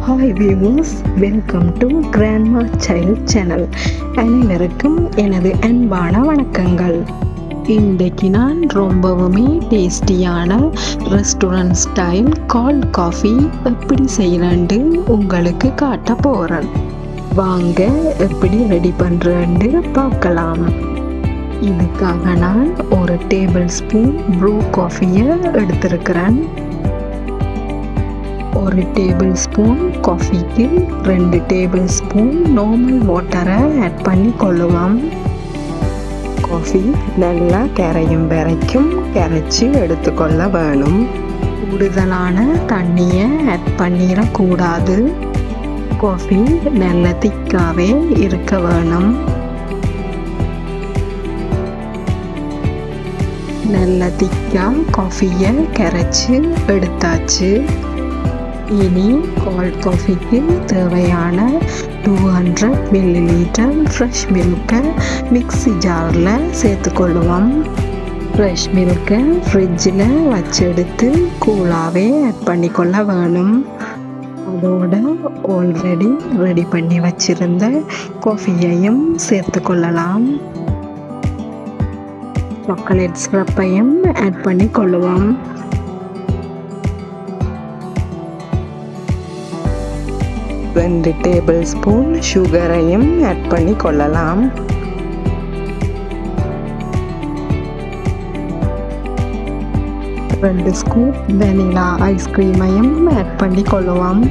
Hi viewers, welcome to grandma child channel. அனைவருக்கும் எனது அன்பான வணக்கங்கள். இன்றைக்கு நான் ரொம்பவுமே டேஸ்டியான ரெஸ்டாரண்ட் ஸ்டைல் கோல்ட் காஃபி எப்படி செய்யலான்னு உங்களுக்கு காட்ட போகிறேன். வாங்க எப்படி ரெடி பண்ணுறேன்னு பார்க்கலாம். இதுக்காக நான் ஒரு டேபிள் ஸ்பூன் ப்ரூ காஃபியை எடுத்திருக்கிறேன். ஒரு டேபிள் ஸ்பூன் காஃபிக்கு 2 டேபிள் ஸ்பூன் நார்மல் வாட்டரை ஆட் பண்ணி கொள்ளுவோம். காஃபி நல்லா கரையும் வரைக்கும் கரைச்சி எடுத்துக்கொள்ள வேணும். கூடுதலான தண்ணியை ஆட் பண்ணிடக்கூடாது. காஃபி நல்ல திக்காகவே இருக்க வேணும். நல்ல திக்காக காஃபியை கரைச்சி எடுத்தாச்சு. இனி கோல்ட் காஃபிக்கு தேவையான 200 ml ஃப்ரெஷ் மில்கை மிக்ஸி ஜாரில் சேர்த்துக்கொள்ளுவோம். ஃப்ரெஷ் மில்கை ஃப்ரிட்ஜில் வச்செடுத்து கூலாகவே ஆட் பண்ணிக்கொள்ள வேணும். அதோட ஆல்ரெடி ரெடி பண்ணி வச்சிருந்த காஃபியையும் சேர்த்துக்கொள்ளலாம். சாக்லேட் சிரப்பையும் ஆட் பண்ணி கொள்ளுவோம். ரெண்டு டேபிள் ஸ்பூன் சுகரையும் ஆட் பண்ணி கொள்ளலாம். ரெண்டு ஸ்கூப் வெனிலா ஐஸ்கிரீமையும் ஆட் பண்ணி கொள்ளுவோம்.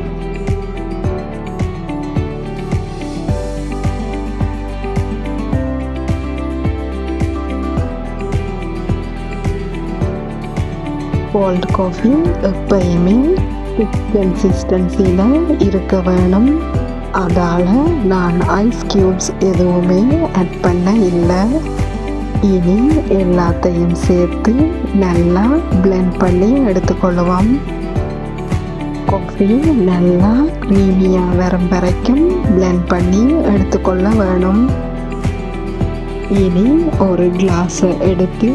கோல்ட் காஃபி எப்பயுமே திக் கன்சிஸ்டன்சியில் இருக்க வேணும். அதால் நான் ஐஸ் க்யூப்ஸ் எதுவுமே ஆட் பண்ண இல்லை. இனி எல்லாத்தையும் சேர்த்து நல்லா பிளெண்ட் பண்ணி எடுத்துக்கொள்ளுவோம். காஃபி நல்லா க்ரீமியாக வரும் வரைக்கும் பிளெண்ட் பண்ணி எடுத்துக்கொள்ள வேணும். இனி ஒரு கிளாஸை எடுத்து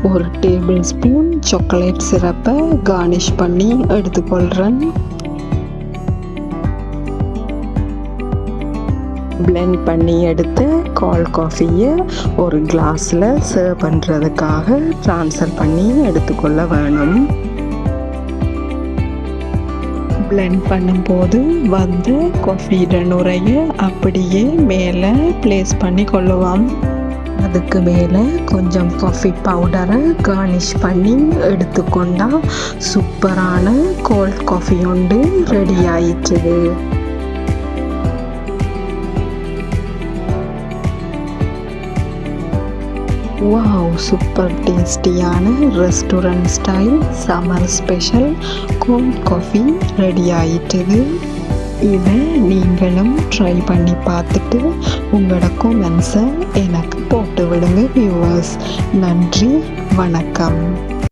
ஒரு டேபிள் ஸ்பூன் சாக்லேட் சிரப்பை கார்னிஷ் பண்ணி எடுத்துக்கொள்கிறேன். பிளெண்ட் பண்ணி எடுத்து கோல்ட் காஃபியை ஒரு கிளாஸில் சர்வ் பண்ணுறதுக்காக ட்ரான்ஸ்ஃபர் பண்ணி எடுத்துக்கொள்ள வேணும். பிளெண்ட் பண்ணும்போது வந்து காஃபியோட நுரையை அப்படியே மேலே ப்ளேஸ் பண்ணி கொள்ளுவோம். அதுக்கு மேலே கொஞ்சம் காஃபி பவுடரை கார்னிஷ் பண்ணி எடுத்துக்கொண்டா சூப்பரான கோல்ட் காஃபி ஒன்று ரெடி ஆயிடுச்சு. வாவ், சூப்பர் டேஸ்டியான restaurant style summer special cold coffee ready ஆயிட்டுது. இதை நீங்களும் ட்ரை பண்ணி பார்த்துட்டு உங்களோட கமெண்ட்ஸை எனக்கு போட்டு விடுங்க வியூவர்ஸ். நன்றி, வணக்கம்.